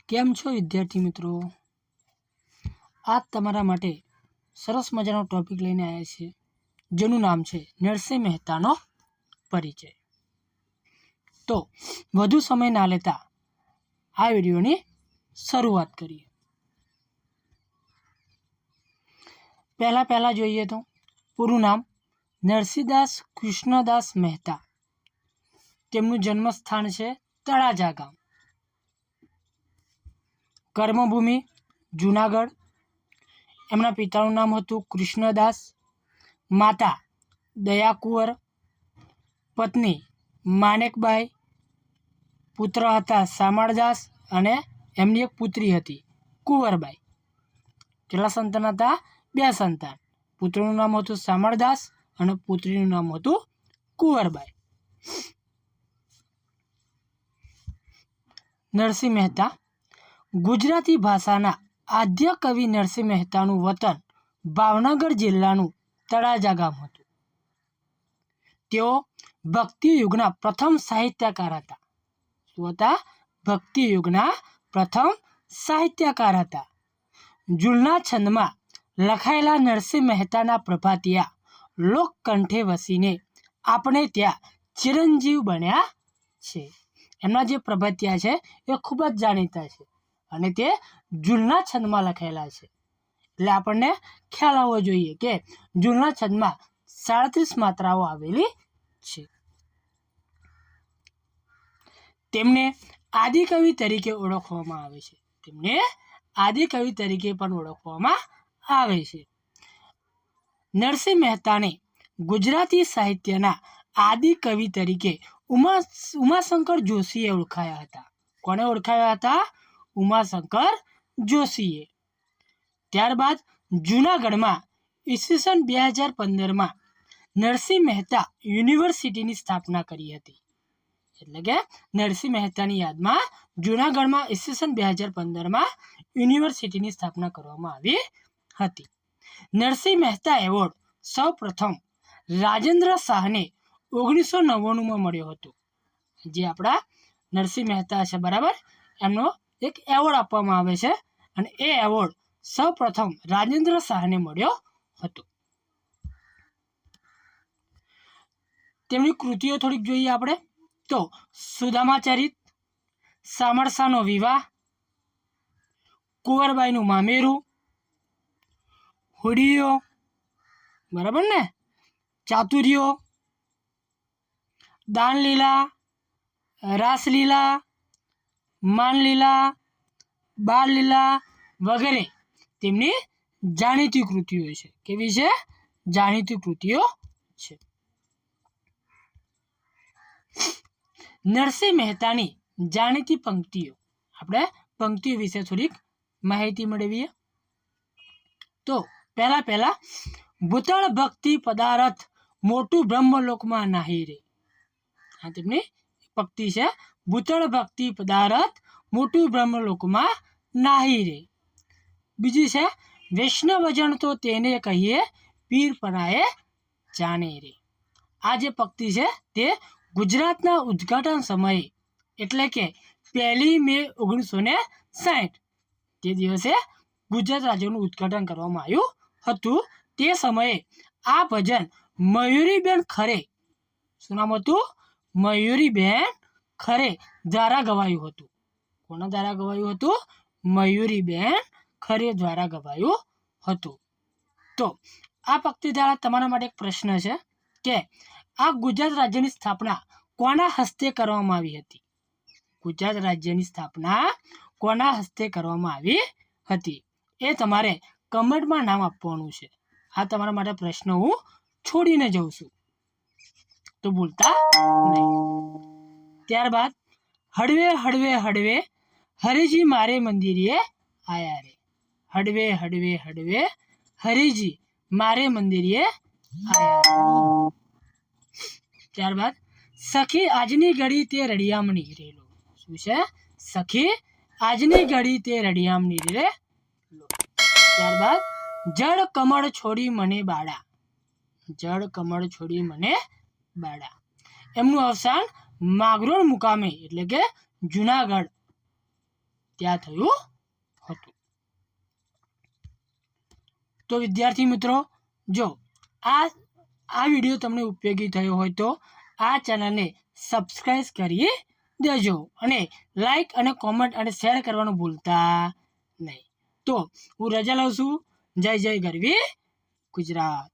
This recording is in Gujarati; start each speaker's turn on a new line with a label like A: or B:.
A: કેમ છો વિદ્યાર્થી મિત્રો? આજ તમારા માટે સરસ મજાનો ટોપિક લઈને આવ્યા છીએ, જેનું નામ છે નરસિંહ મહેતાનો પરિચય. તો વધુ સમય ના લેતા આ વિડીયોની શરૂઆત કરીએ. પહેલા જોઈએ તો પૂરું નામ નરસિંહદાસ કૃષ્ણદાસ મહેતા. તેમનું જન્મસ્થાન છે તળાજા ગામ. કર્મભૂમિ જુનાગઢ. એમના પિતાનું નામ હતું કૃષ્ણદાસ, માતા દયાકુંવર, પત્ની માનેકબાઈ, પુત્ર હતા શામળદાસ અને એમની એક પુત્રી હતી કુંવરબાઈ. કેટલા સંતાન હતા? 2 સંતાન. પુત્રનું નામ હતું શામળદાસ અને પુત્રીનું નામ હતું કુંવરબાઈ. નરસિંહ મહેતા ગુજરાતી ભાષાના આદ્ય કવિ નરસિંહ મહેતાનું વતન ભાવનગર જિલ્લાનું તળાજા ગામ હતું. તેઓ ભક્તિ યુગના પ્રથમ સાહિત્યકાર હતા. શું હતા? ભક્તિ યુગના પ્રથમ સાહિત્યકાર હતા. જૂલના છંદમાં લખાયેલા નરસિંહ મહેતાના પ્રભાતિયા લોકકંઠે વસીને આપણે ત્યાં ચિરંજીવ બન્યા છે. એમના જે પ્રભાતિયા છે એ ખૂબ જ જાણીતા છે અને તે જૂલના છંદમાં લખાયેલા છે. એટલે આપણને ખ્યાલ આવવો જોઈએ કે જૂલના છંદમાં 37 માત્રાઓ આવેલી છે. તેમને આદિકવિ તરીકે ઓળખવામાં આવે છે. તેમને આદિકવિ તરીકે પણ ઓળખવામાં આવે છે. નરસિંહ મહેતાને ગુજરાતી સાહિત્યના આદિકવિ તરીકે ઉમાશંકર જોશીએ ઓળખાયા હતા. કોને ઓળખાયા હતા? ઉમાશંકર જોશીએ. ત્યારબાદ જૂનાગઢમાં ઈસવીસન 2015માં નરસિંહ મહેતા યુનિવર્સિટીની સ્થાપના કરી હતી. એટલે કે નરસિંહ મહેતાની યાદમાં જૂનાગઢમાં ઈસવીસન 2015માં યુનિવર્સિટીની સ્થાપના કરવામાં આવી હતી. નરસિંહ મહેતા એવોર્ડ સૌ પ્રથમ રાજેન્દ્ર શાહને 1999માં મળ્યો હતો. જે આપણા નરસિંહ મહેતા છે, બરાબર, એમનો એક એવોર્ડ આપવામાં આવે છે અને એ એવોર્ડ સૌ પ્રથમ રાજેન્દ્ર શાહને મળ્યો હતો. તેમની કૃતિઓ થોડીક જોઈએ આપણે તો સુદામાચરિત, સામળસાનો વિવાહ, કુંવરબાઈનું મામેરું, હુડિયો, બરાબર ને, ચાતુર્યો, દાનલીલા, રાસલીલા, માનલીલા, બાળલીલા વગેરે તેમની જાણીતી કૃતિઓ છે. કેવી છે? જાણીતી કૃતિઓ છે. નરસિંહ મહેતાની જાણીતી પંક્તિઓ. આપણે પંક્તિઓ વિશે થોડીક માહિતી મેળવીએ તો પહેલા ભૂતળ ભક્તિ પદાર્થ મોટું બ્રહ્મલોકમાં નાહી રે. આ તેમની પંક્તિ છે. ભૂતળ ભક્તિ પદાર્થ મોટું બ્રહ્મલોકમાં નાહી રે. બીજી છે વૈષ્ણવજન તો તેને કહીએ પીર પરાએ જાને રે. આ જે પંક્તિ છે તે ગુજરાતના ઉદ્ઘાટન સમયે એટલે કે 1 મે 1960 તે દિવસે ગુજરાત રાજ્યનું ઉદ્ઘાટન કરવામાં આવ્યું હતું. તે સમયે આ ભજન મયુરીબેન ખરે, શું નામ હતું? મયુરીબેન ખરે દ્વારા ગવાયું હતું. કોના દ્વારા ગવાયું હતું? મયુરીબેન ખરે દ્વારા ગવાયું હતું. તો આ પંક્તિ દ્વારા તમારા માટે એક પ્રશ્ન છે કે આ ગુજરાત રાજ્યની સ્થાપના કોના હસ્તે કરવામાં આવી હતી? ગુજરાત રાજ્યની સ્થાપના કોના હસ્તે કરવામાં આવી હતી? એ તમારે કમેન્ટમાં નામ આપવાનું છે. આ તમારા માટે પ્રશ્ન હું છોડીને જઉં છું, તો ભૂલતા નહીં. ત્યારબાદ હળવે હળવે હળવે હરિજી મારે મંદિરે આયા રે. હળવે હળવે હળવે હરિજી મારે મંદિરે આયા રે. ત્યારબાદ સખી આજની ઘડી તે રડિયામણી રેલો. શું છે? સખી આજની ઘડી તે રડિયામણી રેલો. ત્યારબાદ જળ કમળ છોડી મને બાળા. જળ કમળ છોડી મને બાળા. એમનું અવસાન માગરોળ મુકામે એટલે કે જુનાગઢ ત્યાં થયું હતું. તો વિદ્યાર્થી મિત્રો, જો આ વિડીયો તમને ઉપયોગી થયો હોય તો આ ચેનલને સબસ્ક્રાઇબ કરી દેજો અને લાઈક અને કોમેન્ટ અને શેર કરવાનું ભૂલતા નહીં. તો હું રજા લઉં છું. જય જય ગરવી ગુજરાત.